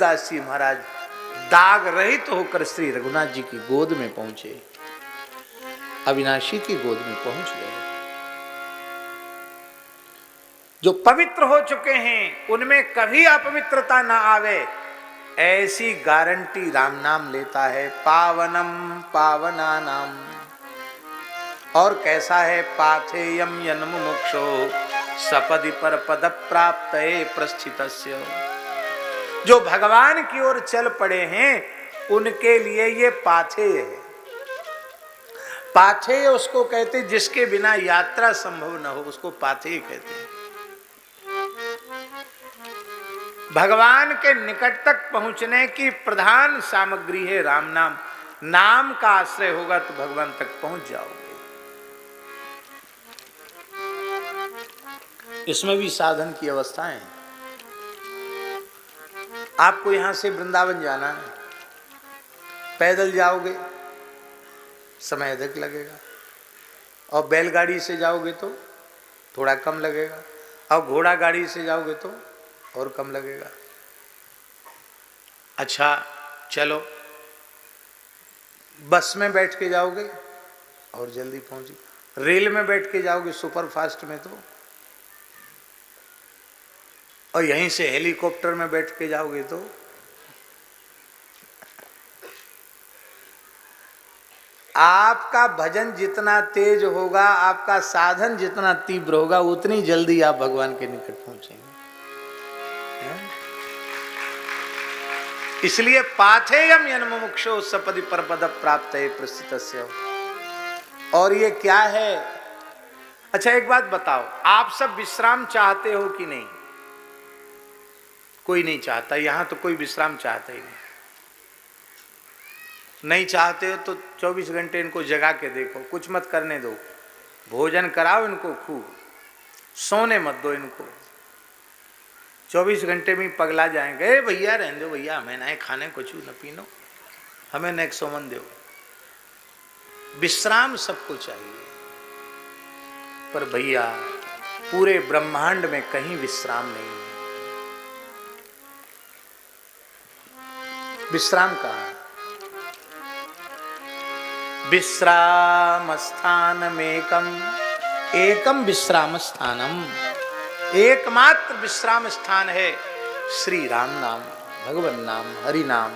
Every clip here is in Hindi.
कबीरदास जी महाराज दाग रहित होकर श्री रघुनाथ जी की गोद में पहुंचे, अविनाशी की गोद में पहुंच गए। जो पवित्र हो चुके हैं उनमें कभी अपवित्रता ना आवे, ऐसी गारंटी राम नाम लेता है। पावनम पावना नाम। और कैसा है? पाथेयम यन्मुमुक्षो सपदि पर पद प्राप्त प्रस्थितस्य। जो भगवान की ओर चल पड़े हैं उनके लिए ये पाथेय है। पाथेय उसको कहते जिसके बिना यात्रा संभव न हो, उसको पाथेय कहते हैं। भगवान के निकट तक पहुंचने की प्रधान सामग्री है राम नाम। नाम का आश्रय होगा तो भगवान तक पहुंच जाओगे। इसमें भी साधन की अवस्थाएं हैं। आपको यहां से वृंदावन जाना है, पैदल जाओगे समय अधिक लगेगा, और बैलगाड़ी से जाओगे तो थोड़ा कम लगेगा, और घोड़ा गाड़ी से जाओगे तो और कम लगेगा। अच्छा चलो बस में बैठ के जाओगे और जल्दी पहुंचोगे, रेल में बैठ के जाओगे सुपर फास्ट में तो, और यहीं से हेलीकॉप्टर में बैठ के जाओगे तो आपका भजन जितना तेज होगा, आपका साधन जितना तीव्र होगा, उतनी जल्दी आप भगवान के निकट पहुंचेंगे। इसलिए पाथेयम यन्मुमुक्षो सपदि परपद प्राप्त प्रस्थितस्य। और ये क्या है? अच्छा एक बात बताओ, आप सब विश्राम चाहते हो कि नहीं? कोई नहीं चाहता, यहां तो कोई विश्राम चाहता ही नहीं। नहीं चाहते हो तो 24 घंटे इनको जगा के देखो, कुछ मत करने दो, भोजन कराओ इनको खूब, सोने मत दो इनको। 24 घंटे में पगला जाएंगे। भैया रहने दो भैया, हमें ना खाने कुछ न पीनो, हमें न एक सोमन दो। विश्राम सबको चाहिए, पर भैया पूरे ब्रह्मांड में कहीं विश्राम नहीं है। विश्राम कहाँ? विश्राम स्थानमेकम, एकम विश्राम स्थानम। एकमात्र विश्राम स्थान है श्री राम नाम, भगवान नाम, हरि नाम।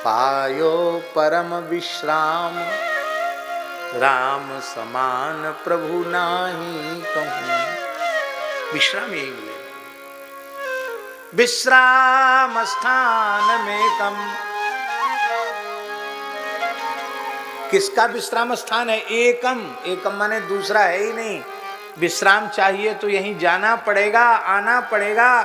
पायो परम विश्राम, राम समान प्रभु नाही कहूं। विश्राम यही मिले। विश्राम स्थान में कम। किसका विश्राम स्थान है? एकम। एकम माने दूसरा है ही नहीं। विश्राम चाहिए तो यहीं जाना पड़ेगा, आना पड़ेगा।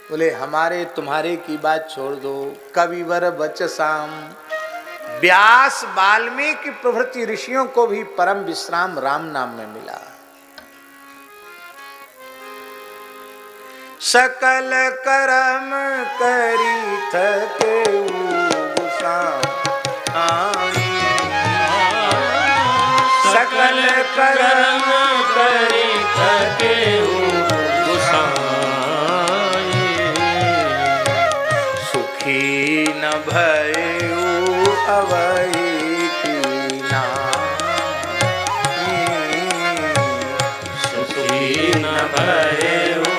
बोले हमारे तुम्हारे की बात छोड़ दो, कविवर बचसाम। व्यास वाल्मीकि प्रभृति ऋषियों को भी परम विश्राम राम नाम में मिला। सकल कर्म करी थके गोसाई, सकल कर्म करी थके गोसाई, सुखी न भयउ अवई कीना, सुखी न भयउ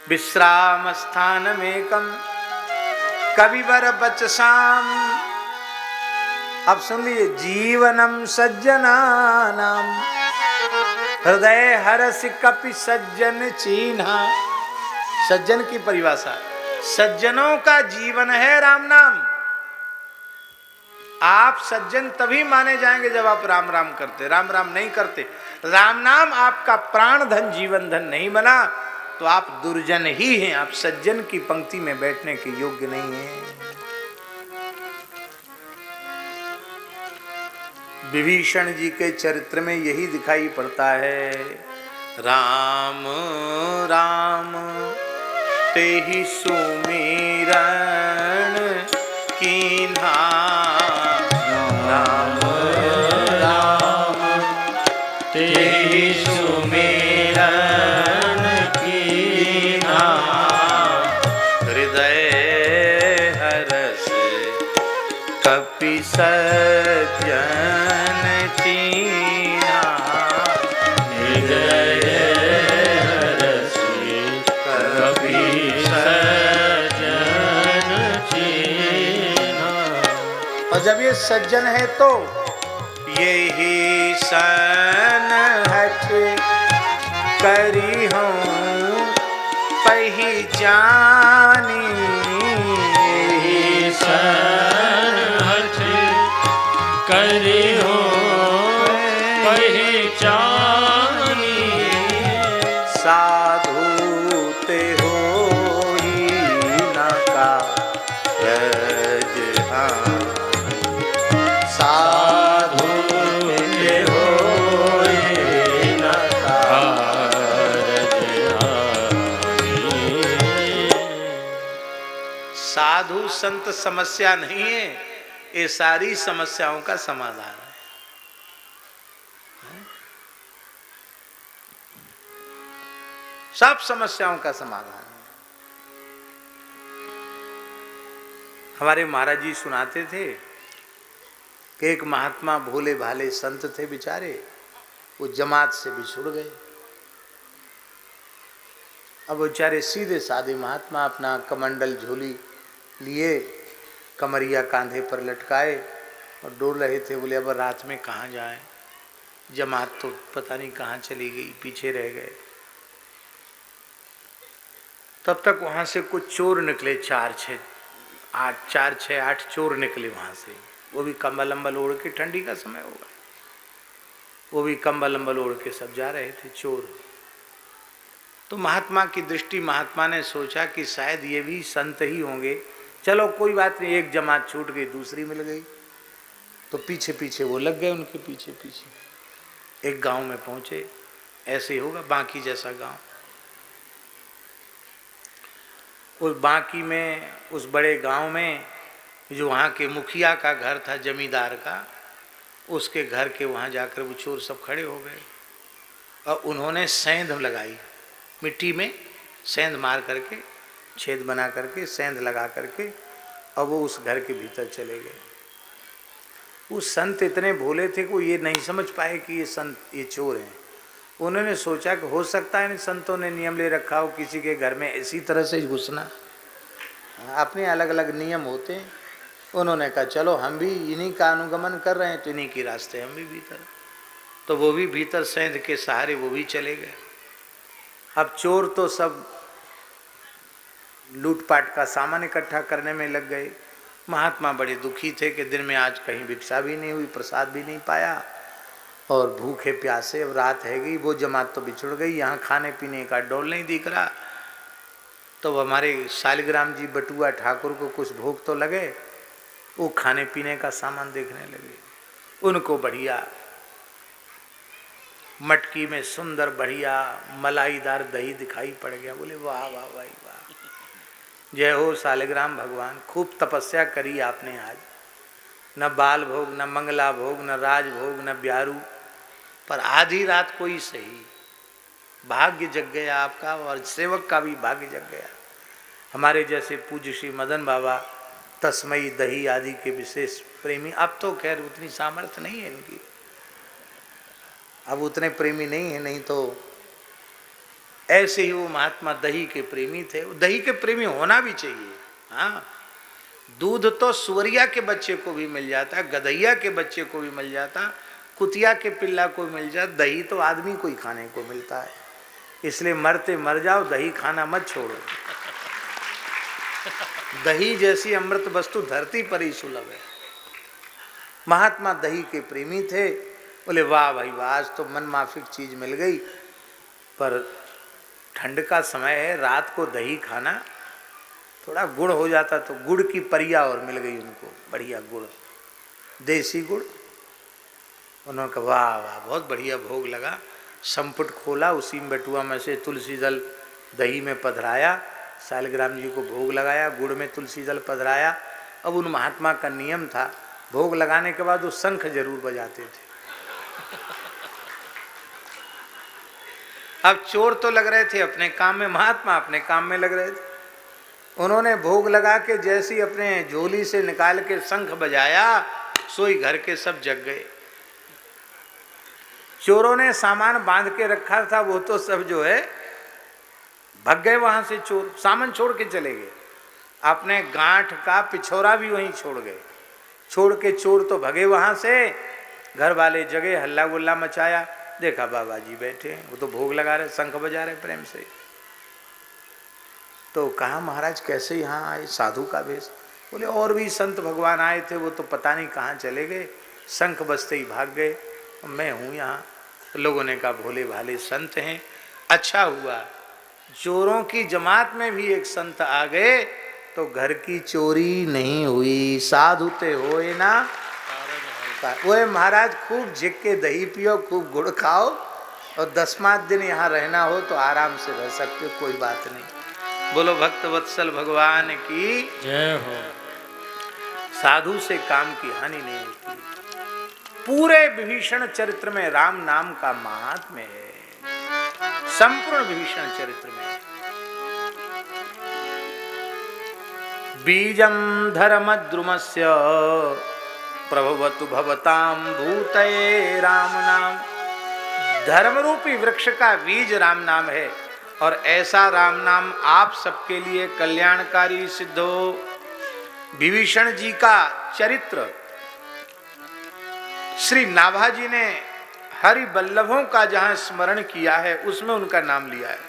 विश्राम स्थान में कम, कविवर बचसाम। अब सुन लीजिए, जीवनम सज्जनानाम, हृदय हरस कपि सज्जन चीन्हा। सज्जन की परिभाषा, सज्जनों का जीवन है राम नाम। आप सज्जन तभी माने जाएंगे जब आप राम राम करते। राम राम नहीं करते, राम नाम आपका प्राण धन जीवन धन नहीं बना, तो आप दुर्जन ही हैं। आप सज्जन की पंक्ति में बैठने के योग्य नहीं हैं। विभीषण जी के चरित्र में यही दिखाई पड़ता है। राम राम तेहि सुमिरन कीन्हा, राम सज्जन चीना, हृदय हरसि कपि सज्जन चीना। और जब ये सज्जन है तो यही सन हठ करी हूँ पहचानी, यही सन हठ करी हूँ पहचानी। साधु ते होई न कारज साधु ते होई न कारज। साधु संत समस्या नहीं है, ये सारी समस्याओं का समाधान है। सब समस्याओं का समाधान है। हमारे महाराज जी सुनाते थे कि एक महात्मा भोले भाले संत थे बेचारे, वो जमात से बिछुड़ गए। अब बेचारे सीधे साधे महात्मा अपना कमंडल झोली लिए, कमरिया कांधे पर लटकाए और डोल रहे थे। बोले अब रात में कहाँ जाएं, जमात तो पता नहीं कहाँ चली गई, पीछे रह गए। तब तक वहां से कुछ चोर निकले, 4-6-8 चोर निकले वहां से। वो भी कंबल अम्बल ओढ़ के, ठंडी का समय होगा, वो भी कंबल अम्बल ओढ़ के सब जा रहे थे चोर। तो महात्मा की दृष्टि, महात्मा ने सोचा कि शायद ये भी संत ही होंगे, चलो कोई बात नहीं, एक जमात छूट गई दूसरी मिल गई। तो पीछे पीछे वो लग गए, उनके पीछे पीछे एक गांव में पहुंचे। ऐसे ही होगा बांकी जैसा गांव। उस बांकी में, उस बड़े गांव में जो वहाँ के मुखिया का घर था, जमींदार का, उसके घर के वहाँ जाकर वो चोर सब खड़े हो गए और उन्होंने सेंध लगाई, मिट्टी में सेंध मार करके, छेद बना करके, सेंध लगा करके, और वो उस घर के भीतर चले गए। वो संत इतने भोले थे कि वो ये नहीं समझ पाए कि ये संत, ये चोर हैं। उन्होंने सोचा कि हो सकता है इन संतों ने नियम ले रखा हो किसी के घर में इसी तरह से घुसना, अपने अलग अलग नियम होते हैं। उन्होंने कहा चलो हम भी इन्हीं का अनुगमन कर रहे हैं तो इन्हीं के रास्ते हम भी भीतर। तो वो भी भीतर सेंध के सहारे वो भी चले गए। अब चोर तो सब लूटपाट का सामान इकट्ठा करने में लग गए। महात्मा बड़े दुखी थे कि दिन में आज कहीं भिक्षा भी नहीं हुई, प्रसाद भी नहीं पाया, और भूखे प्यासे अब रात है गई, वो जमात तो बिछुड़ गई, यहाँ खाने पीने का डोल नहीं दिख रहा। तो हमारे शालिग्राम जी बटुआ ठाकुर को कुछ भूख तो लगे, वो खाने पीने का सामान देखने लगे। उनको बढ़िया मटकी में सुंदर बढ़िया मलाईदार दही दिखाई पड़ गया। बोले वाह वाह भाई वाह, जय हो शालिग्राम भगवान, खूब तपस्या करी आपने आज। न बाल भोग, न मंगला भोग, न राज भोग, न ब्यारू, पर आधी रात कोई सही भाग्य जग गया आपका, और सेवक का भी भाग्य जग गया। हमारे जैसे पूज्य श्री मदन बाबा तस्मई दही आदि के विशेष प्रेमी, अब तो खैर उतनी सामर्थ्य नहीं है इनकी, अब उतने प्रेमी नहीं है, नहीं तो ऐसे ही वो महात्मा दही के प्रेमी थे। दही के प्रेमी होना भी चाहिए। हाँ, दूध तो सुवरिया के बच्चे को भी मिल जाता, गधैया के बच्चे को भी मिल जाता, कुतिया के पिल्ला को मिल जाता, दही तो आदमी को ही खाने को मिलता है। इसलिए मरते मर जाओ, दही खाना मत छोड़ो। दही जैसी अमृत वस्तु धरती पर ही सुलभ है। महात्मा दही के प्रेमी थे। बोले वाह भाई वाह, आज तो मन माफिक चीज मिल गई, पर ठंड का समय है, रात को दही खाना, थोड़ा गुड़ हो जाता तो। गुड़ की परिया और मिल गई उनको, बढ़िया गुड़, देसी गुड़। उन्होंने कहा वाह वाह, बहुत बढ़िया भोग लगा। संपुट खोला, उसी में बटुआ में से तुलसी दल दही में पधराया, शालिग्राम जी को भोग लगाया, गुड़ में तुलसी दल पधराया। अब उन महात्मा का नियम था, भोग लगाने के बाद वो शंख जरूर बजाते थे। अब चोर तो लग रहे थे अपने काम में, महात्मा अपने काम में लग रहे थे। उन्होंने भोग लगा के जैसी अपने झोली से निकाल के शंख बजाया, सोई घर के सब जग गए। चोरों ने सामान बांध के रखा था, वो तो सब जो है भाग गए वहां से। चोर सामान छोड़ के चले गए, अपने गांठ का पिछोरा भी वहीं छोड़ गए। छोड़ के चोर तो भगे वहां से। घर वाले जगे, हल्ला गुल्ला मचाया, देखा बाबा जी बैठे हैं, वो तो भोग लगा रहे, शंख बजा रहे प्रेम से। तो कहा महाराज कैसे यहाँ आए, साधु का वेश? बोले और भी संत भगवान आए थे, वो तो पता नहीं कहाँ चले गए, शंख बजते ही भाग गए, मैं हूँ यहाँ। लोगों ने कहा भोले भाले संत हैं। अच्छा हुआ चोरों की जमात में भी एक संत आ गए तो घर की चोरी नहीं हुई। साधु ते होए ना, वो महाराज खूब झिक के दही पियो, खूब गुड़ खाओ, और 10वां दिन यहाँ रहना हो तो आराम से रह सकते हो, कोई बात नहीं। बोलो भक्त वत्सल भगवान की जय हो। साधु से काम की हानि नहीं होती। पूरे विभीषण चरित्र में राम नाम का महात्म्य है, संपूर्ण विभीषण चरित्र में। बीजम धर्मद्रुमस्य प्रभवतु भवताम भूतये राम नाम। धर्म रूपी वृक्ष का बीज राम नाम है, और ऐसा राम नाम आप सबके लिए कल्याणकारी सिद्ध हो। विभीषण जी का चरित्र श्री नाभाजी ने हरि वल्लभों का जहां स्मरण किया है उसमें उनका नाम लिया है।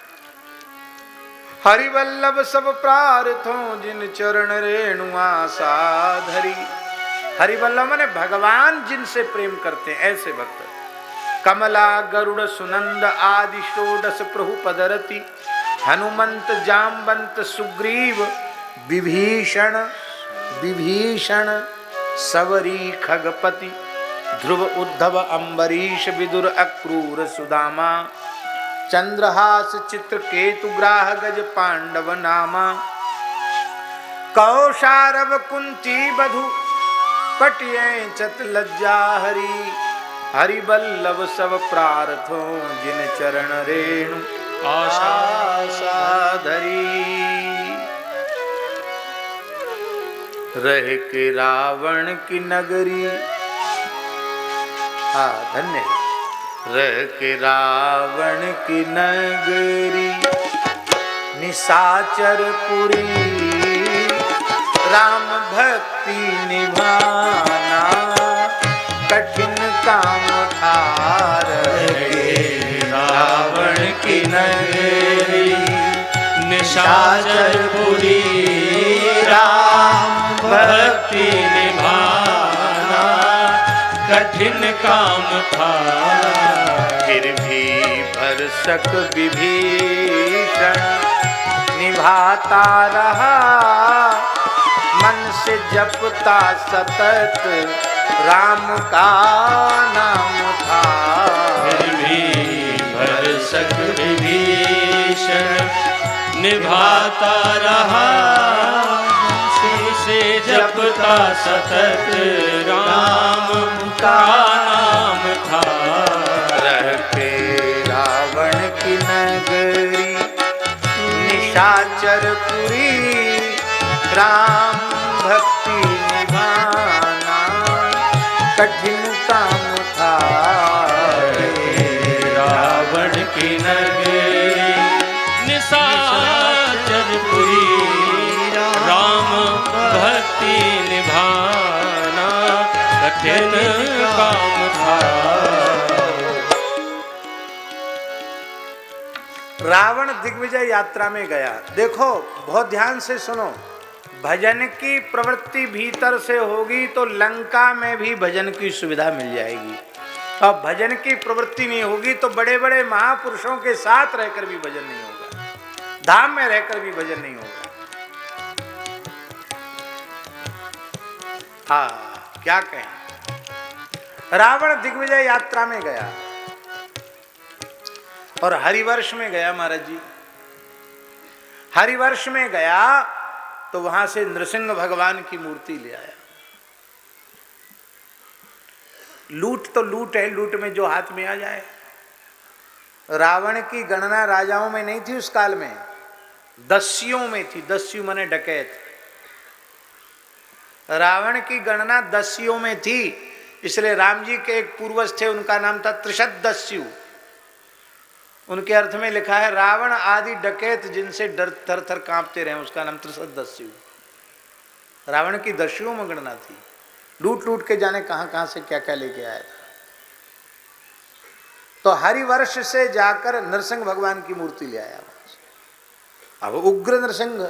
हरि वल्लभ सब प्रार्थों जिन चरण रेणुआ साधरी। हरि वल्लभ ने भगवान जिनसे प्रेम करते हैं ऐसे भक्त। कमला गरुड़ सुनंद आदि षोडश प्रभु पदरति। हनुमंत जाम्बंत सुग्रीव विभीषण विभीषण सवरी खगपति। ध्रुव उद्धव अम्बरीश विदुर अक्रूर सुदामा। चंद्रहास चित्र केतु ग्राह गज पांडव नामा। कौशारव कुंती बधु पटिये चत लज्जा हरि। हरि वल्लभ सब प्रार्थों जिन चरण रेणु आशा धरी। रह के रावण की नगरी, धन्य है। रह के रावण की नगरी निशाचरपुरी। राम भक्ति निभाना कठिन काम था। रावण की नगरी निशाचरपुरी। राम भक्ति निभाना कठिन काम था। फिर भी भरसक विभीषण निभाता रहा। मन से जपता सतत राम का नाम था। फिर भी भरसक विभीषण निभाता रहा। से जपता सतत राम का नाम था। रह के रावण की नगरी निशाचरपुरी। राम भक्ति निभाना कठिन काम था। रावण की नगरी निशाचरपुरी। राम भक्ति निभाना कठिन काम था। रावण दिग्विजय यात्रा में गया। देखो बहुत ध्यान से सुनो, भजन की प्रवृत्ति भीतर से होगी तो लंका में भी भजन की सुविधा मिल जाएगी। और भजन की प्रवृत्ति नहीं होगी तो बड़े बड़े महापुरुषों के साथ रहकर भी भजन नहीं होगा, धाम में रहकर भी भजन नहीं होगा। हाँ क्या कहें। रावण दिग्विजय यात्रा में गया और हरिवर्ष में गया। महाराज जी हरिवर्ष में गया तो वहां से नृसिंह भगवान की मूर्ति ले आया। लूट तो लूट है, लूट में जो हाथ में आ जाए। रावण की गणना राजाओं में नहीं थी उस काल में, दस्युओं में थी। दस्यु माने डकैत। रावण की गणना दस्युओं में थी, इसलिए राम जी के एक पूर्वज थे, उनका नाम था त्रिशतदस्यु। उनके अर्थ में लिखा है रावण आदि डकैत जिनसे डर थर थर कांपते रहे, उसका नाम त्रिशतदस्यु। रावण की दस्युओं में गणना थी, लूट लूट के जाने कहां कहां से क्या क्या लेके आया था। तो हरिवर्ष से जाकर नरसिंह भगवान की मूर्ति ले आया। अब उग्र नरसिंह,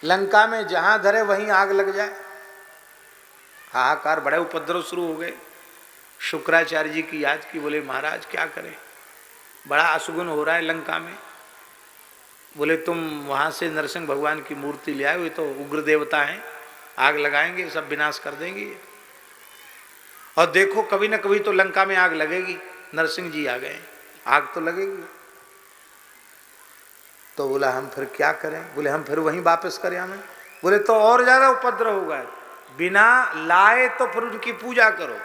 लंका में जहां धरे वहीं आग लग जाए, हाहाकार, बड़े उपद्रव शुरू हो गए। शुक्राचार्य जी की याद की, बोले महाराज क्या करें, बड़ा अशुगुन हो रहा है लंका में। बोले तुम वहां से नरसिंह भगवान की मूर्ति ले आए, ये तो उग्र देवता हैं, आग लगाएंगे, सब विनाश कर देंगे। और देखो कभी ना कभी तो लंका में आग लगेगी, नरसिंह जी आ गए, आग तो लगेगी। तो बोला हम फिर क्या करें? बोले हम फिर वहीं वापस करें हमें। बोले तो और ज्यादा उपद्रव होगा, बिना लाए तो फिर उनकी पूजा करो,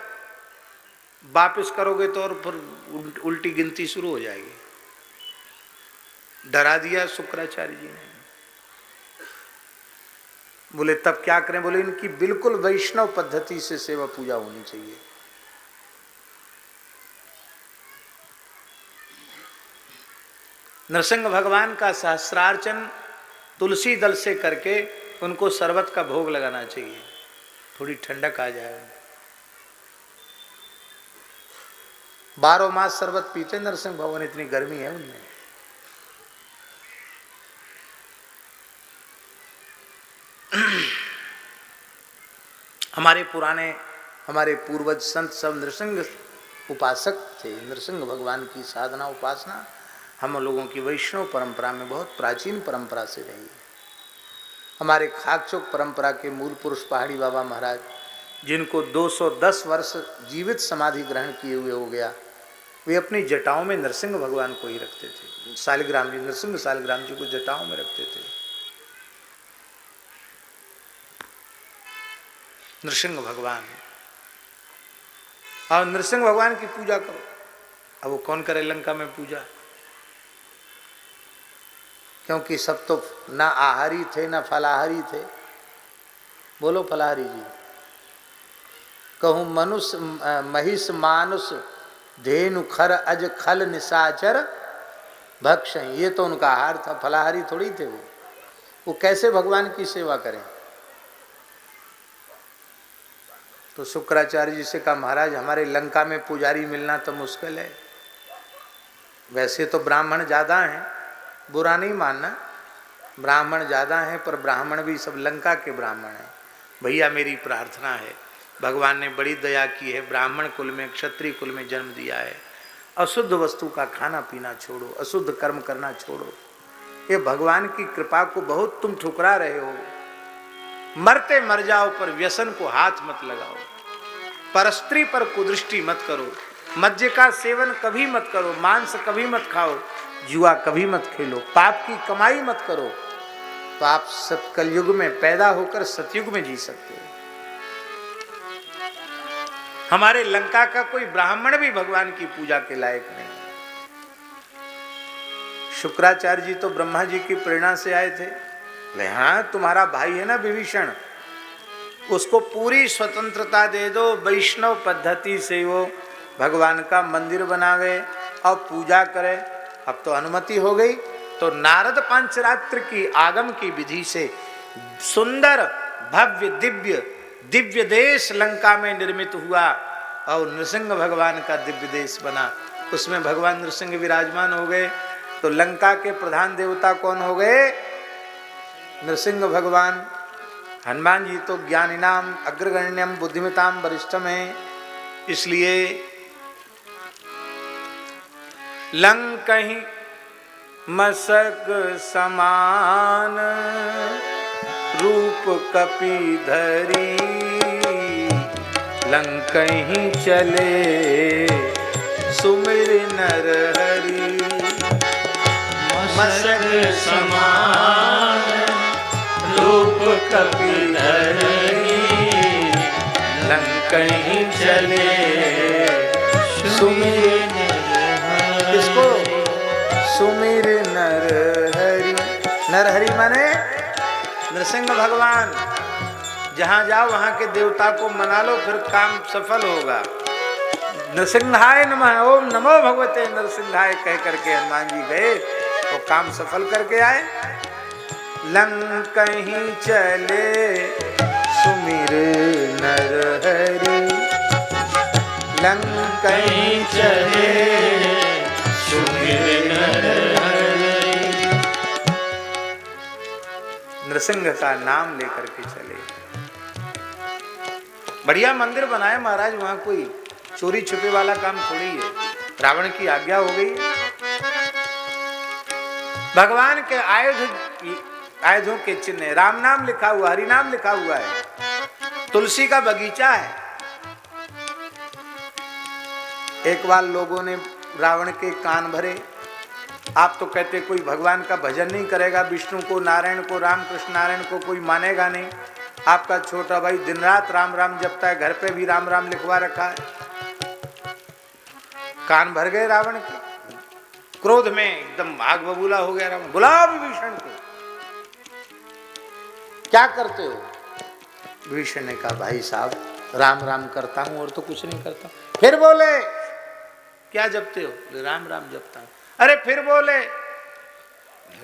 वापस करोगे तो और फिर उल्टी गिनती शुरू हो जाएगी। डरा दिया शुक्राचार्य जी ने। बोले तब क्या करें? बोले इनकी बिल्कुल वैष्णव पद्धति से सेवा पूजा होनी चाहिए। नरसिंह भगवान का सहस्रार्चन तुलसी दल से करके उनको शरबत का भोग लगाना चाहिए, थोड़ी ठंडक आ जाए। 12 मास शरबत पीते नरसिंह भगवान, इतनी गर्मी है उनमें। हमारे पुराने, हमारे पूर्वज संत सब नरसिंह उपासक थे। नरसिंह भगवान की साधना उपासना हम लोगों की वैष्णव परंपरा में बहुत प्राचीन परंपरा से रही है। हमारे खाकचौक परंपरा के मूल पुरुष पहाड़ी बाबा महाराज, जिनको 210 वर्ष जीवित समाधि ग्रहण किए हुए हो गया, वे अपनी जटाओं में नरसिंह भगवान को ही रखते थे। शालिग्राम जी, नरसिंह शालिग्राम जी को जटाओं में रखते थे। नरसिंह भगवान, और नरसिंह भगवान की पूजा करो। अब वो कौन करे लंका में पूजा, क्योंकि सब तो ना आहारी थे ना फलाहारी थे। बोलो फलाहारी जी। कहूँ मनुष्य महिष मानुष धेनु खर अज खल निशाचर भक्ष, ये तो उनका आहार था, फलाहारी थोड़ी थे वो कैसे भगवान की सेवा करें? तो शुक्राचार्य जी से कहा महाराज हमारे लंका में पुजारी मिलना तो मुश्किल है। वैसे तो ब्राह्मण ज़्यादा हैं, बुरा नहीं मानना, ब्राह्मण ज़्यादा हैं, पर ब्राह्मण भी सब लंका के ब्राह्मण हैं। भैया मेरी प्रार्थना है, भगवान ने बड़ी दया की है, ब्राह्मण कुल में क्षत्रिय कुल में जन्म दिया है। अशुद्ध वस्तु का खाना पीना छोड़ो, अशुद्ध कर्म करना छोड़ो। ये भगवान की कृपा को बहुत तुम ठुकरा रहे हो। मरते मर जाओ, पर व्यसन को हाथ मत लगाओ, परस्त्री पर कुदृष्टि मत करो, मद्य का सेवन कभी मत करो, मांस कभी मत खाओ, जुआ कभी मत खेलो, पाप की कमाई मत करो, तो आप सतकलयुग में पैदा होकर सतयुग में जी सकते हो। हमारे लंका का कोई ब्राह्मण भी भगवान की पूजा के लायक नहीं। शुक्राचार्य जी तो ब्रह्मा जी की प्रेरणा से आए थे। ले हाँ, तुम्हारा भाई है ना विभीषण, उसको पूरी स्वतंत्रता दे दो, वैष्णव पद्धति से वो भगवान का मंदिर बनावे और पूजा करे। अब तो अनुमति हो गई, तो नारद पांचरात्र की आगम की विधि से सुंदर भव्य दिव्य देश लंका में निर्मित हुआ और नृसिंह भगवान का दिव्य देश बना। उसमें भगवान नृसिंह विराजमान हो गए। तो लंका के प्रधान देवता कौन हो गए? नृसिंह भगवान। हनुमान जी तो ज्ञानिनाम अग्रगण्यम बुद्धिमताम वरिष्ठम है, इसलिए लंकहि मसक समान रूप कपिधरी, लंकहि चले सुमिर नर हरि। मसक समान रूप कपिधरी, लंकहि चले सुमिर किसको? सुमिर नर हरि। नर हरि माने नरसिंह भगवान। जहां जाओ वहां के देवता को मना लो, फिर काम सफल होगा। नरसिंहाय नमः, ओम नमो भगवते नरसिंहाय कह करके हनुमान जी गए तो काम सफल करके आए। लंकहीं चले सुमिर नर हरि, लंकहीं चले सुमिर नर हरि। नरसिंह का नाम लेकर के चले। बढ़िया मंदिर बनाए महाराज, वहां कोई चोरी छुपे वाला काम थोड़ी है। रावण की आज्ञा हो गई, भगवान के आयुधों के चिन्ह, राम नाम लिखा हुआ, हरि नाम लिखा हुआ है, तुलसी का बगीचा है। एक बार लोगों ने रावण के कान भरे। आप तो कहते कोई भगवान का भजन नहीं करेगा, विष्णु को, नारायण को, राम कृष्ण नारायण को कोई मानेगा नहीं। आपका छोटा भाई दिन रात राम राम जपता है, घर पे भी राम राम लिखवा रखा है। कान भर गए रावण के, क्रोध में एकदम आग बबूला हो गया रावण। बुलाओ विभीषण को। क्या करते हो? विभीषण ने कहा भाई साहब राम राम करता हूं और तो कुछ नहीं करता। फिर बोले क्या जपते हो? राम राम जपता हूं। अरे फिर बोले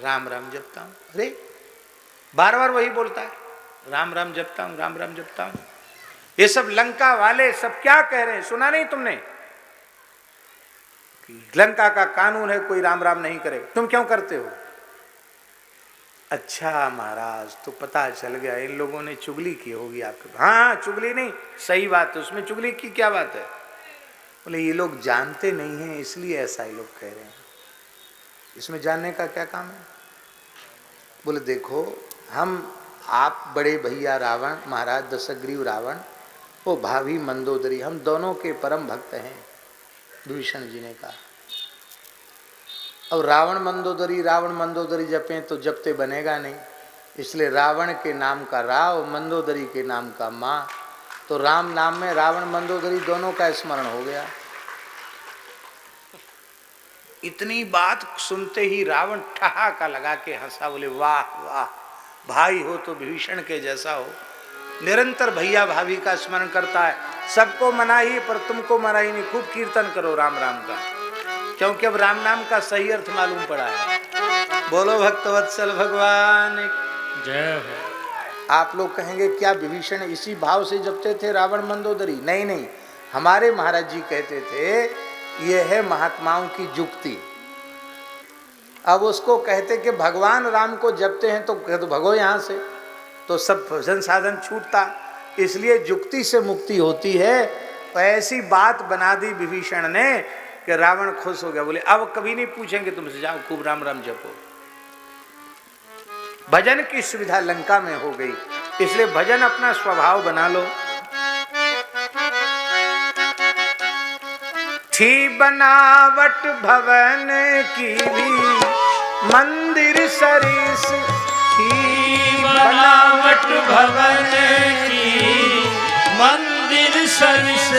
राम राम जपता हूं। अरे बार बार वही बोलता है, राम राम जपता हूं, राम राम जपता हूं। ये सब लंका वाले सब क्या कह रहे हैं, सुना नहीं तुमने? लंका का कानून है कोई राम राम नहीं करे, तुम क्यों करते हो? अच्छा महाराज तो पता चल गया इन लोगों ने चुगली की होगी आपके। हाँ चुगली नहीं, सही बात है, उसमें चुगली की क्या बात है? बोले ये लोग जानते नहीं हैं इसलिए ऐसा ही लोग कह रहे हैं, इसमें जानने का क्या काम है? बोले देखो हम आप बड़े भैया रावण महाराज दशग्रीव रावण, वो भाभी मंदोदरी, हम दोनों के परम भक्त हैं। विभीषण जी ने कहा अब रावण मंदोदरी जपें तो जपते बनेगा नहीं, इसलिए रावण के नाम का राव, मंदोदरी के नाम का माँ, तो राम नाम में रावण मंदोदरी दोनों का स्मरण हो गया। इतनी बात सुनते ही रावण ठहाका लगा के हंसा। बोले वाह वाह, भाई हो तो विभीषण के जैसा हो, निरंतर भैया भाभी का स्मरण करता है, सबको मना ही पर तुमको मना ही नहीं। खूब कीर्तन करो राम राम का, क्योंकि अब राम नाम का सही अर्थ मालूम पड़ा है। बोलो भक्तवत्सल भगवान जय हो। आप लोग कहेंगे क्या विभीषण इसी भाव से जपते थे रावण मंदोदरी? नहीं नहीं, हमारे महाराज जी कहते थे ये है महात्माओं की जुक्ति। अब उसको कहते कि भगवान राम को जपते हैं तो भगो यहाँ से, तो सब भजन साधन छूटता, इसलिए जुक्ति से मुक्ति होती है। तो ऐसी बात बना दी विभीषण ने कि रावण खुश हो गया। बोले अब कभी नहीं पूछेंगे तुमसे, जाओ खूब राम राम जपो। भजन की सुविधा लंका में हो गई, इसलिए भजन अपना स्वभाव बना लो। थी बनावट भवन की भी मंदिर सरिस, थी बनावट भवन की मंदिर सरिस,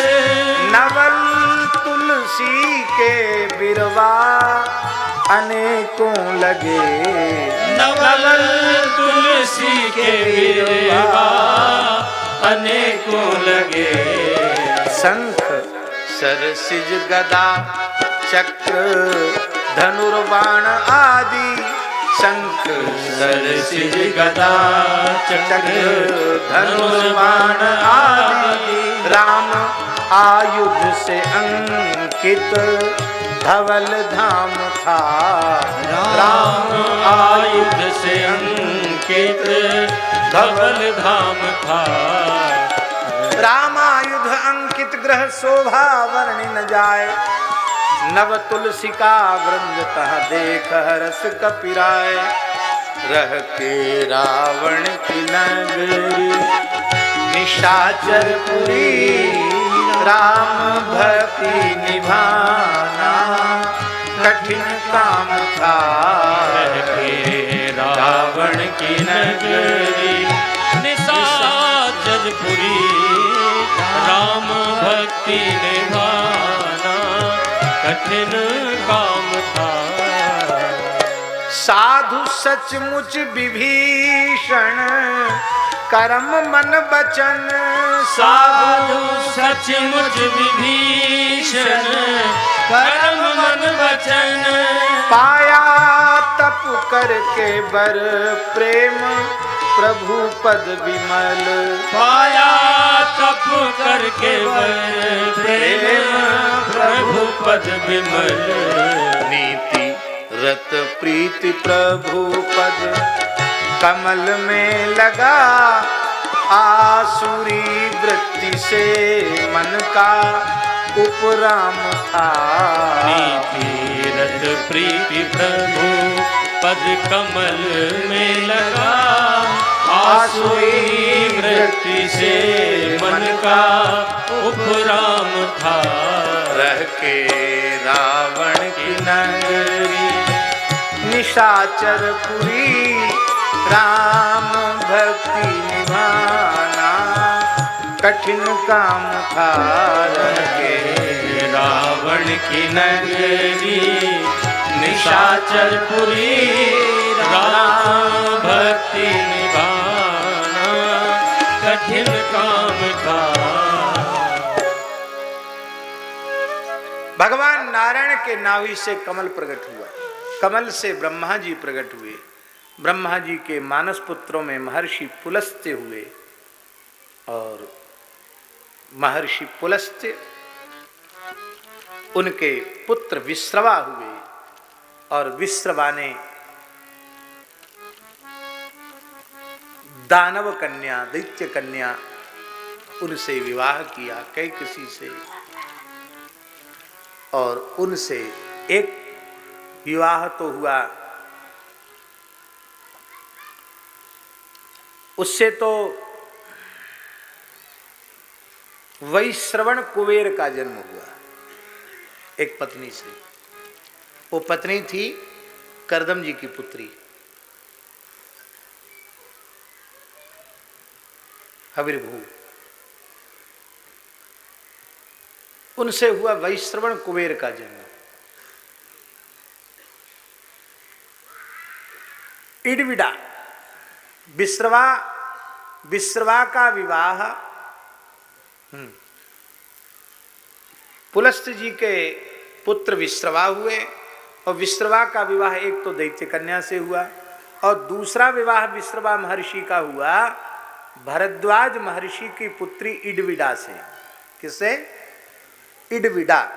नवल तुलसी के बिरवा अनेकों लगे, नवल तुलसी के बिरवा अनेकों लगे। शंख सरसिज गदा चक्र धनुर्बाण आदि, शंख सरसिज गदा चक्र धनुर्बाण आदि, राम आयुध से अंकित धवल धाम था, राम आयुध से अंकित धवल धाम था। राम आयुध अंकित ग्रह शोभा वर्णि न जाए, नव तुलसी का वृंद तह देख हरस कपिराय। रह के रावण की नगरी निशाचरपुरी, राम भक्ति निभाना कठिन काम था। रह के रावण की नगरी निशाचरपुरी, राम भक्ति निभाना कठिन काम था। साधु सचमुच विभीषण कर्म मन बचन साधु सचमुच विभीषण, कर्म मन वचन पाया तप करके बर प्रेम प्रभु पद विमल। पाया तप करके वर प्रेम प्रभु पद विमल। नीति रत प्रीति प्रभु पद कमल में लगा, आसुरी वृत्ति से मन का उपराम था। नीति रत प्रीति प्रभु पद कमल में लगा, आसुरी वृत्ति से मन का उपराम था। रह के रावण की नगरी निशाचरपुरी, राम भक्ति निभाना कठिन काम था। रह के रावण की नगरी निशाचरपुरी, राम भक्ति निभाना कठिन काम था। भगवान नारायण के नाभि से कमल प्रकट हुआ, कमल से ब्रह्मा जी प्रकट हुए। ब्रह्मा जी के मानस पुत्रों में महर्षि पुलस्त्य हुए और महर्षि पुलस्त्य उनके पुत्र विश्रवा हुए और विश्रवा ने दानव कन्या दैत्य कन्या उनसे विवाह किया कैकसी से, और उनसे एक विवाह तो हुआ, उससे तो वैश्रवण कुबेर का जन्म हुआ एक पत्नी से। वो पत्नी थी करदम जी की पुत्री हविर्भू। उनसे हुआ वैश्रवण कुबेर का जन्म। इडविडा विश्रवा का विवाह पुलस्त्य जी के पुत्र विश्रवा हुए, और विश्रवा का विवाह एक तो दैत्य कन्या से हुआ और दूसरा विवाह विश्रवा महर्षि का हुआ भरद्वाज महर्षि की पुत्री इडविडा से। किससे? इडविडा।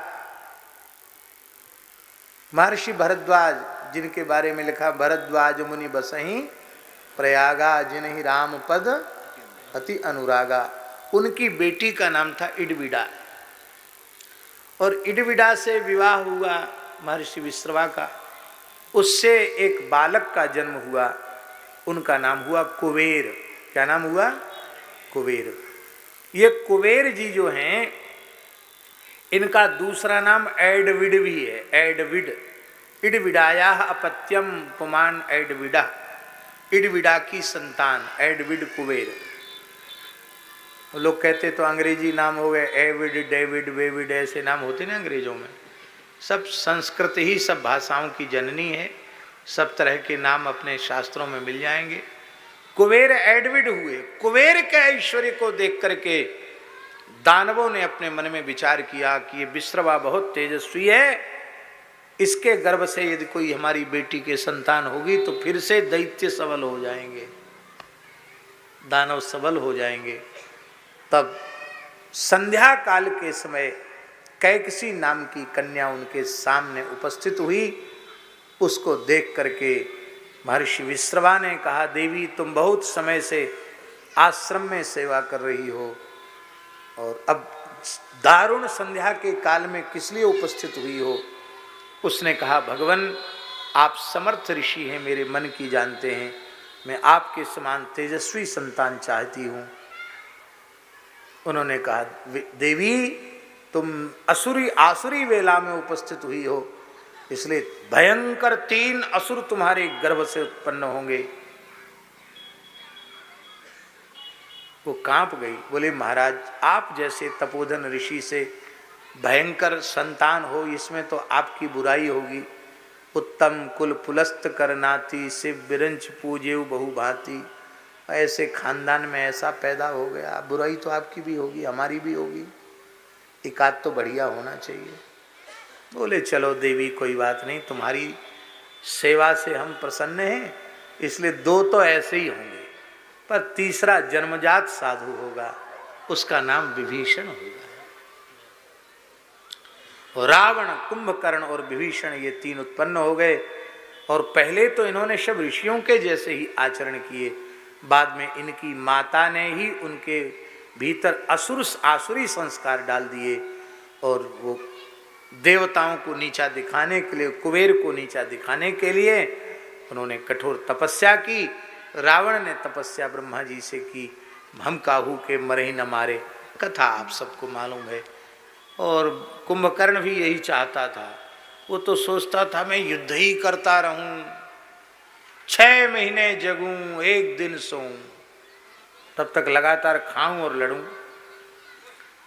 महर्षि भरद्वाज जिनके बारे में लिखा, भरद्वाज मुनि बसहि प्रयागा जिन्हि राम पद अति अनुरागा। उनकी बेटी का नाम था इडविडा, और इडविडा से विवाह हुआ महर्षि विश्रवा का। उससे एक बालक का जन्म हुआ, उनका नाम हुआ कुबेर। क्या नाम हुआ? कुबेर। ये कुबेर जी जो हैं, इनका दूसरा नाम एडविड भी है, एडविड। इडविडाया अपत्यम पुमान एडविडा, इडविडा की संतान एडविड कुबेर। लोग कहते तो अंग्रेजी नाम हो गए, एविड, डेविड, वेविड, ऐसे नाम होते ना अंग्रेजों में। सब संस्कृत ही सब भाषाओं की जननी है, सब तरह के नाम अपने शास्त्रों में मिल जाएंगे। कुबेर एडविड हुए। कुबेर के ऐश्वर्य को देख करके दानवों ने अपने मन में विचार किया कि ये विश्रवा बहुत तेजस्वी है, इसके गर्भ से यदि कोई हमारी बेटी के संतान होगी तो फिर से दैत्य सबल हो जाएंगे, दानव सबल हो जाएंगे। तब संध्या काल के समय कैकसी नाम की कन्या उनके सामने उपस्थित हुई। उसको देख करके महर्षि विश्रवा ने कहा, देवी तुम बहुत समय से आश्रम में सेवा कर रही हो और अब दारुण संध्या के काल में किस लिए उपस्थित हुई हो? उसने कहा, भगवान आप समर्थ ऋषि हैं, मेरे मन की जानते हैं, मैं आपके समान तेजस्वी संतान चाहती हूँ। उन्होंने कहा, देवी तुम आसुरी वेला में उपस्थित हुई हो, इसलिए भयंकर 3 असुर तुम्हारे गर्भ से उत्पन्न होंगे। वो कांप गई, बोले महाराज आप जैसे तपोधन ऋषि से भयंकर संतान हो, इसमें तो आपकी बुराई होगी। उत्तम कुल पुलस्त करनाती, शिव बिरंच पूजेव बहुभांति, ऐसे खानदान में ऐसा पैदा हो गया, बुराई तो आपकी भी होगी, हमारी भी होगी, एक आध तो बढ़िया होना चाहिए। बोले चलो देवी कोई बात नहीं, तुम्हारी सेवा से हम प्रसन्न हैं, इसलिए 2 तो ऐसे ही होंगे, पर तीसरा जन्मजात साधु होगा, उसका नाम विभीषण होगा। रावण, कुंभकर्ण और विभीषण ये 3 उत्पन्न हो गए। और पहले तो इन्होंने सब ऋषियों के जैसे ही आचरण किए, बाद में इनकी माता ने ही उनके भीतर आसुरी संस्कार डाल दिए और वो देवताओं को नीचा दिखाने के लिए, कुबेर को नीचा दिखाने के लिए उन्होंने कठोर तपस्या की। रावण ने तपस्या ब्रह्मा जी से की, हम काहू के मरे ही न मारे, कथा आप सबको मालूम है। और कुंभकर्ण भी यही चाहता था, वो तो सोचता था मैं युद्ध ही करता रहूं, 6 महीने जगूं, 1 दिन सोऊं, तब तक लगातार खाऊं और लड़ूं।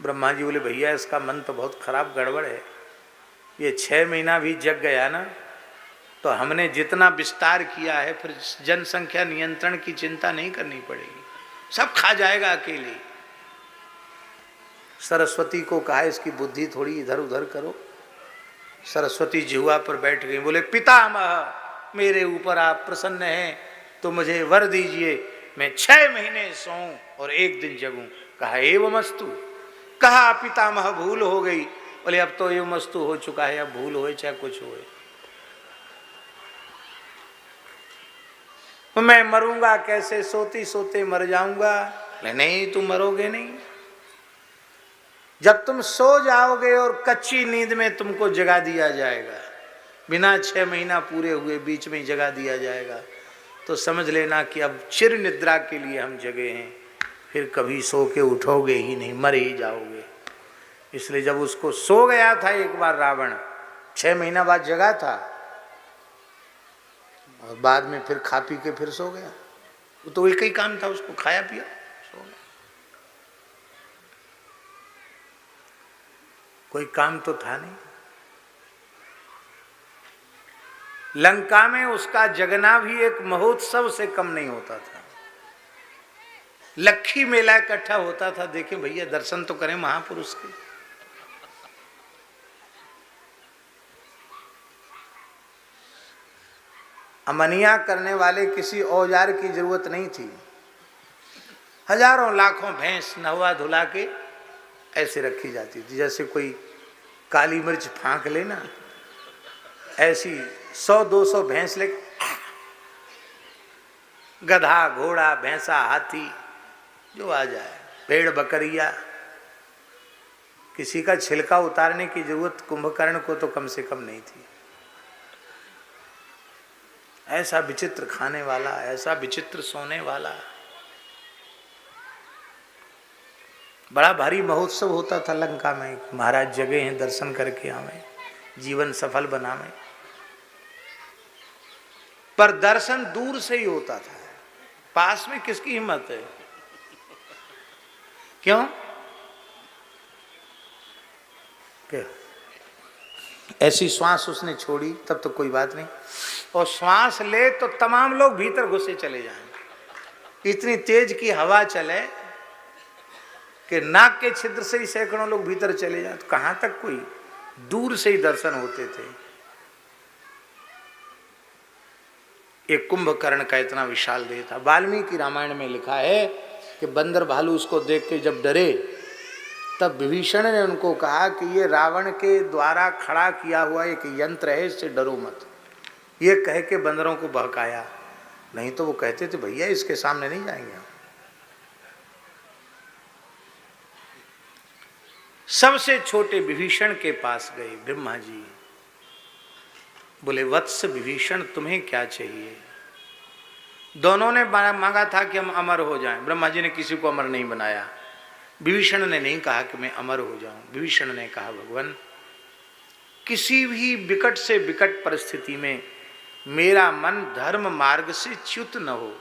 ब्रह्मा जी बोले भैया इसका मन तो बहुत खराब गड़बड़ है, ये 6 महीना भी जग गया ना तो हमने जितना विस्तार किया है फिर जनसंख्या नियंत्रण की चिंता नहीं करनी पड़ेगी, सब खा जाएगा अकेले। सरस्वती को कहा इसकी बुद्धि थोड़ी इधर उधर करो। सरस्वती जिह्वा पर बैठ गई, बोले पितामह मेरे ऊपर आप प्रसन्न हैं तो मुझे वर दीजिए, मैं 6 महीने सोऊं और 1 दिन जगूं। कहा एवमस्तु। कहा पितामह भूल हो गई। बोले अब तो एवमस्तु हो चुका है, अब भूल होए चाहे कुछ होए, मैं मरूंगा कैसे, सोते सोते मर जाऊंगा। नहीं तुम मरोगे नहीं, जब तुम सो जाओगे और कच्ची नींद में तुमको जगा दिया जाएगा, बिना 6 महीना पूरे हुए बीच में ही जगा दिया जाएगा, तो समझ लेना कि अब चिर निद्रा के लिए हम जगे हैं, फिर कभी सो के उठोगे ही नहीं, मर ही जाओगे। इसलिए जब उसको सो गया था एक बार रावण, 6 महीना बाद जगा था और बाद में फिर खा पी के फिर सो गया। वो तो एक ही काम था, उसको खाया पिया सो गया, कोई काम तो था नहीं। लंका में उसका जगना भी एक महोत्सव से कम नहीं होता था, लक्खी मेला इकट्ठा होता था। देखें भैया दर्शन तो करें महापुरुष के। अमनिया करने वाले किसी औजार की जरूरत नहीं थी, हजारों लाखों भैंस नहवा धुला के ऐसे रखी जाती थी, जैसे कोई काली मिर्च फांक लेना, ऐसी 100-200 भैंस ले, गधा घोड़ा भैंसा हाथी जो आ जाए, भेड़ बकरिया, किसी का छिलका उतारने की जरूरत कुंभकर्ण को तो कम से कम नहीं थी। ऐसा विचित्र खाने वाला, ऐसा विचित्र सोने वाला, बड़ा भारी महोत्सव होता था लंका में। महाराज जगह हैं, दर्शन करके आवे, जीवन सफल बनावे। पर दर्शन दूर से ही होता था, पास में किसकी हिम्मत है? क्यों? क्या ऐसी श्वास उसने छोड़ी तब तो कोई बात नहीं, और श्वास ले तो तमाम लोग भीतर घुसे चले जाएं। इतनी तेज की हवा चले कि नाक के छिद्र से ही सैकड़ों लोग भीतर चले जाएं, तो कहां तक कोई, दूर से ही दर्शन होते थे। एक कुंभकर्ण का इतना विशाल देह था। वाल्मीकि रामायण में लिखा है कि बंदर भालू उसको देख के जब डरे, तब विभीषण ने उनको कहा कि ये रावण के द्वारा खड़ा किया हुआ एक यंत्र है, इससे डरो मत। ये कह के बंदरों को बहकाया, नहीं तो वो कहते थे भैया इसके सामने नहीं जाएंगे हम। सबसे छोटे विभीषण के पास गए ब्रह्मा जी, बोले वत्स विभीषण तुम्हें क्या चाहिए? दोनों ने मांगा था कि हम अमर हो जाएं। ब्रह्मा जी ने किसी को अमर नहीं बनाया। विभीषण ने नहीं कहा कि मैं अमर हो जाऊं। विभीषण ने कहा भगवान किसी भी विकट से विकट परिस्थिति में मेरा मन धर्म मार्ग से च्युत न हो,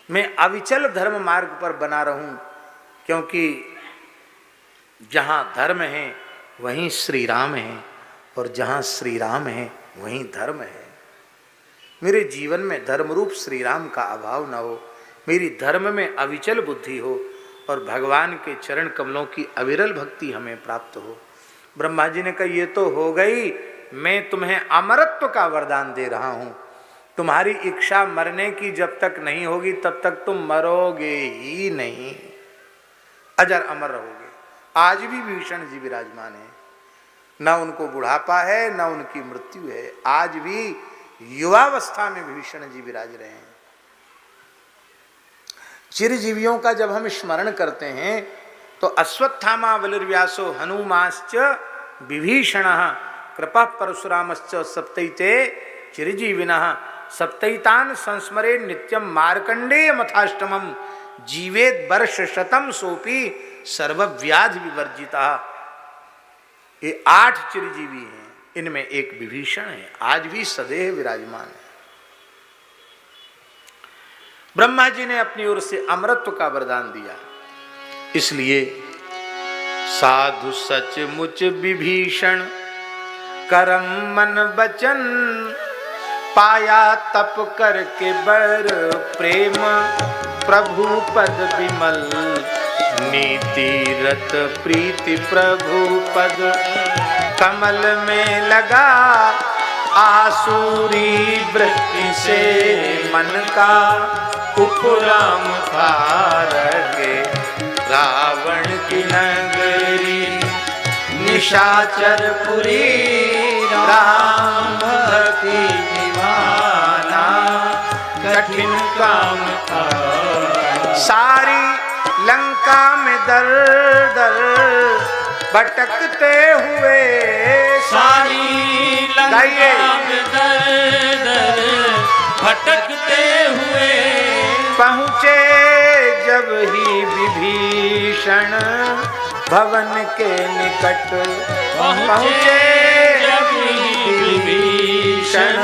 मैं अविचल धर्म मार्ग पर बना रहूं, क्योंकि जहां धर्म है वहीं श्री राम है, और जहां श्री राम है वहीं धर्म है। मेरे जीवन में धर्म रूप श्री राम का अभाव न हो, मेरी धर्म में अविचल बुद्धि हो और भगवान के चरण कमलों की अविरल भक्ति हमें प्राप्त हो। ब्रह्मा जी ने कहा ये तो हो गई, मैं तुम्हें अमरत्व का वरदान दे रहा हूं। तुम्हारी इच्छा मरने की जब तक नहीं होगी तब तक तुम मरोगे ही नहीं, अजर अमर रहोगे। आज भी विभीषण जी विराजमान है, न उनको बुढ़ापा है न उनकी मृत्यु है, आज भी युवावस्था में विभीषण जी विराज रहे हैं। चिरजीवियों का जब हम स्मरण करते हैं तो अश्वत्थामा बलिर्व्यासो हनुमाश्च विभीषण कृपा परशुरामश्च सप्तैते चिरजीविनः सप्तैतान संस्मरे नित्यम मार्कंडेय मथाष्टमम जीवेद वर्ष शतम सोपी सर्वव्याधि विवर्जिता। ये 8 चिरजीवी हैं, इनमें एक विभीषण है, आज भी सदैव विराजमान है। ब्रह्मा जी ने अपनी ओर से अमरत्व का वरदान दिया, इसलिए साधु सचमुच विभीषण करम मन बचन पाया तप करके बर प्रेम प्रभु पद विमल नीति रत प्रीति प्रभु पद कमल में लगा आसुरी वृत्ति से मन का उपराम के रावण की नगरी निशाचरपुरी राम भक्ति दीवाना कठिन काम था। सारी लंका में दर दर भटकते हुए, सारी लंका में दर दर भटकते हुए पहुँचे जब ही विभीषण भवन के निकट, पहुँचे जब ही विभीषण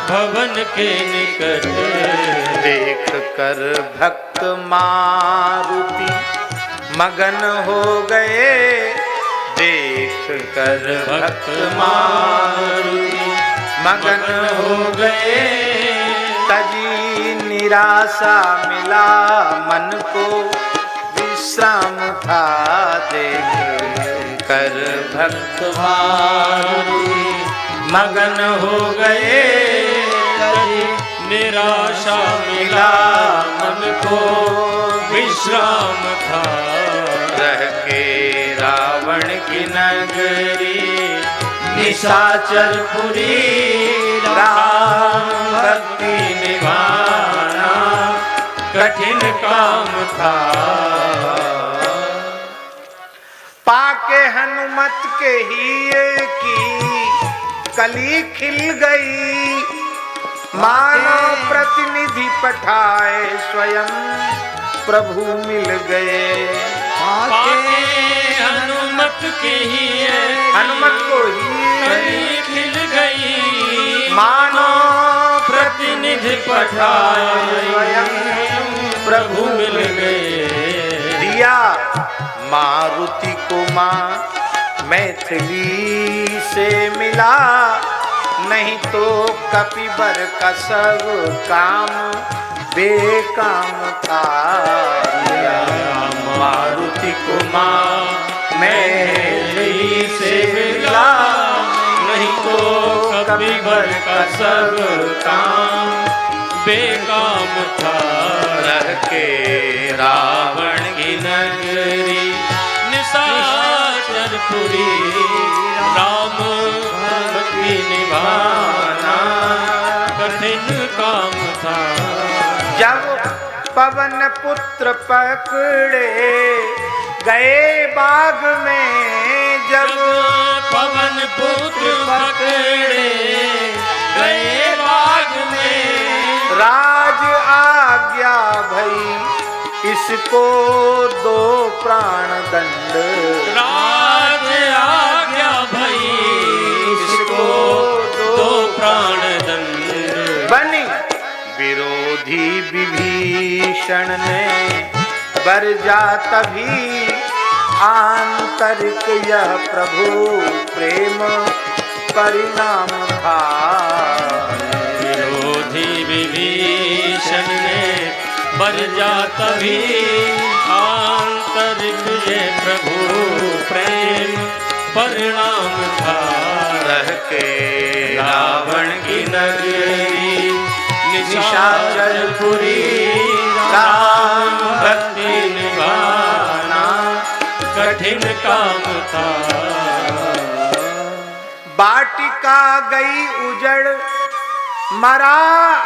भवन के निकट देख कर भक्त मारुति मगन हो गए, देख कर भक्त मारुति मगन हो गए। तजी निराशा मिला मन को विश्राम था, देख कर भक्त मारुति मगन हो गए। निराशा मिला मन को विश्राम था, रह के रावण की नगरी निशाचरपुरी राम भक्ति निभाना कठिन काम था। पाके हनुमत के हीरे की कली खिल गई, मानो प्रतिनिधि पठाए स्वयं प्रभु मिल गए। पाके हनुमत के ही हनुमत को ही खिल गई, मानो प्रतिनिधि पठाए स्वयं प्रभु मिल गए। दिया मारुति को माँ मैथिली से मिला, नहीं तो कपिबर का सब काम बेकाम था। मारुति को माँ मैथिली से मिला, नहीं तो कपिबर का सब काम बेकाम था। रह के रावण की नगरी निशाचरपुरी राम भक्ति निभाना कठिन काम था। जब पवन पुत्र पकड़े गए बाग में, जब पवन पुत्र पकड़े गए बाग में, राज आज्ञा भई इसको दो प्राण दंड, राज आज्ञा भई इसको दो प्राण दंड। बनी विरोधी विभीषण ने बरजा तभी, आंतरिक यह प्रभु प्रेम परिणाम था। भी विभीषण ने बरजा तभी आंतरिक ये प्रभु प्रेम परिणाम था। रह के रावण की नगरी निशाचरपुरी राम भक्ति निभाना कठिन काम था। बाटिका गई उजड़ मरा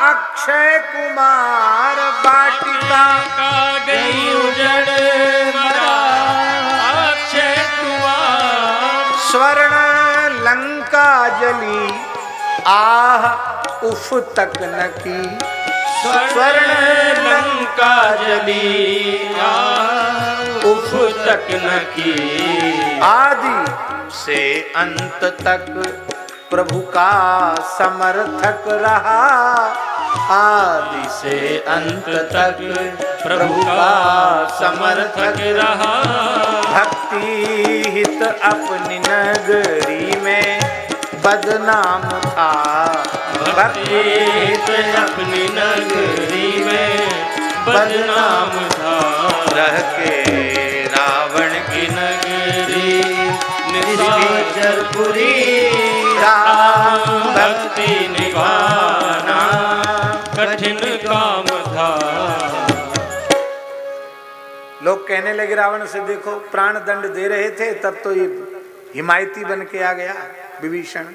अक्षय कुमार। बाटिका का गई उजड़ मरा अक्षय कुमार। स्वर्ण लंका जली आह उफ तक न की। स्वर्ण लंका जली उफ तक न की। आदि से अंत तक प्रभु का समर्थक रहा। आदि से अंत तक प्रभु का समर्थक रहा। भक्ति हित अपनी नगरी में बदनाम था। भक्ति हित अपनी नगरी में बदनाम था। रह के रावण की नगरी निशाचरपुरी राम भक्ति निभाना कठिन काम था। लोग कहने लगे रावण से, देखो प्राण दंड दे रहे थे तब तो ये हिमायती बन के आ गया विभीषण,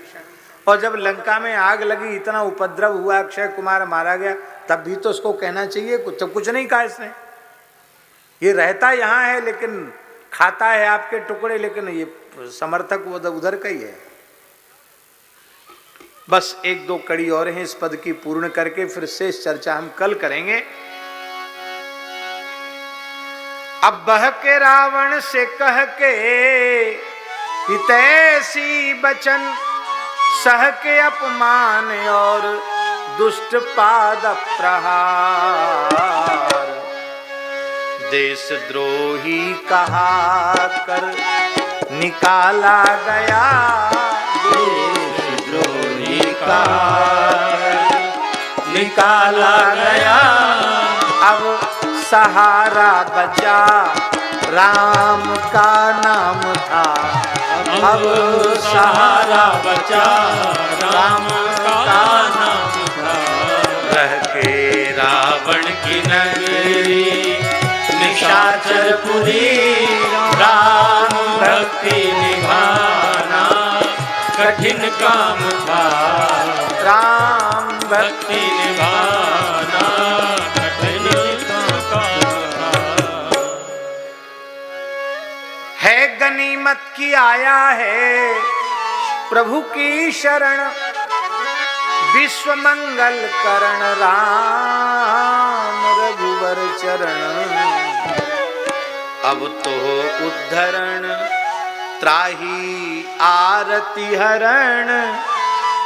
और जब लंका में आग लगी इतना उपद्रव हुआ अक्षय कुमार मारा गया तब भी तो उसको कहना चाहिए। कुछ नहीं कहा इसने। ये रहता यहाँ है लेकिन खाता है आपके टुकड़े, लेकिन ये समर्थक उधर का ही है। बस एक दो कड़ी और हैं इस पद की पूर्ण करके फिर शेष चर्चा हम कल करेंगे। अब बह के रावण से कह के हितैषी बचन सह के अपमान और दुष्ट पाद प्रहार। देश द्रोही कहा कर निकाला गया। देश द्रोही का निकाला गया। अब सहारा बचा राम का नाम था। अब सहारा बचा राम का नाम था। रह के रावण की नगरी निशाचरपुरी राम भक्ति निभाना कठिन काम था। राम भक्ति निभाना कठिन काम था। है गनीमत की आया है प्रभु की शरण। विश्व मंगल करण राम रघुवर चरण। अब तो उद्धरण त्राही आरती हरण।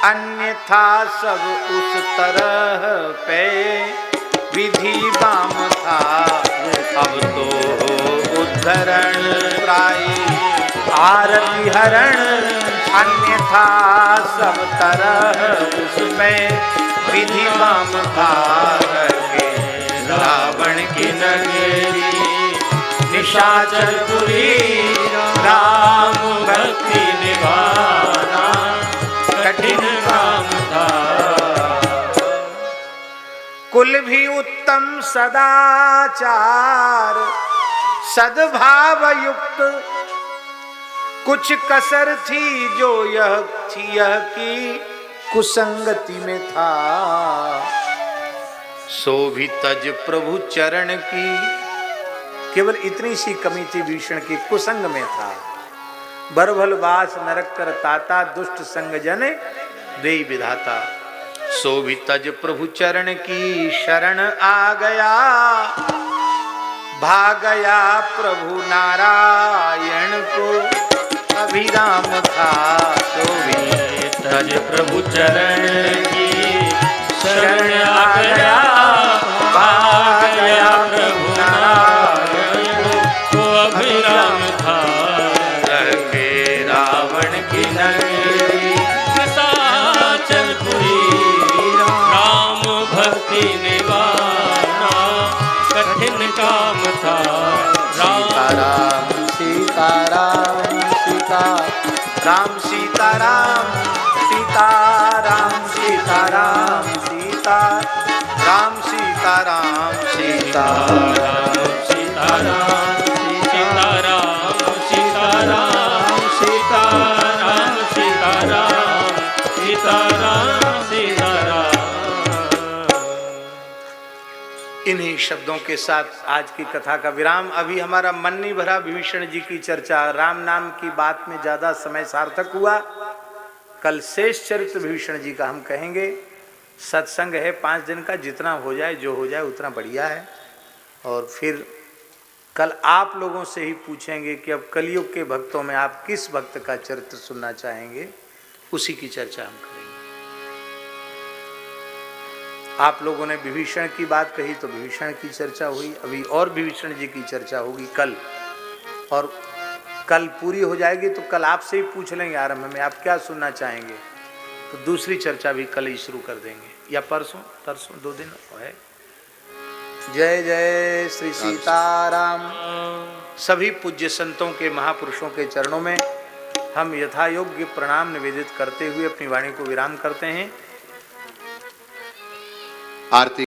अन्यथा सब उस तरह पे विधि बाम था। अब तो उद्धरण त्राही आरती हरण। अन्यथा सब तरह उसमें विधि बाम था। रावण की नगरी निशाचरपुरी राम भक्ति निभाना कठिन काम था। कुल भी उत्तम सदाचार सद्भाव युक्त। कुछ कसर थी जो यह की कुसंगति में था। सो भी तज प्रभु चरण की। केवल इतनी सी कमी थी भीषण की, कुसंग में था। बरभल वास नरक कर ताता दुष्ट संग जन देई विधाता। सो भी तज प्रभु चरण की शरण आ गया। भाग गया प्रभु नारायण को अभिराम था। सो भी तज प्रभु चरण की शरण आ गया। भाग गया प्रभु नारायण को अभिराम था। रह के रावण की नगरी निशाचरपुरी राम सीता राम सीता राम सीता राम सीता राम सीता राम सीता राम सीता सीताराम सीताराम सीताराम सीताराम सीताराम सीताराम सीताराम। इन्हीं शब्दों के साथ आज की कथा का विराम। अभी हमारा मन नहीं भरा विभीषण जी की चर्चा, राम नाम की बात में ज्यादा समय सार्थक हुआ। कल शेष चरित्र विभीषण जी का हम कहेंगे। सत्संग है 5 दिन का, जितना हो जाए जो हो जाए उतना बढ़िया है। और फिर कल आप लोगों से ही पूछेंगे कि अब कलयुग के भक्तों में आप किस भक्त का चरित्र सुनना चाहेंगे, उसी की चर्चा हम करेंगे। आप लोगों ने विभीषण की बात कही तो विभीषण की चर्चा हुई, अभी और विभीषण जी की चर्चा होगी कल। और कल पूरी हो जाएगी तो कल आपसे ही पूछ लेंगे आरंभ में आप क्या सुनना चाहेंगे, तो दूसरी चर्चा भी कल ही शुरू कर देंगे, या परसों 2 दिन है। जय जय श्री सीताराम। सभी पूज्य संतों के महापुरुषों के चरणों में हम यथा योग्य प्रणाम निवेदित करते हुए अपनी वाणी को विराम करते हैं। आरती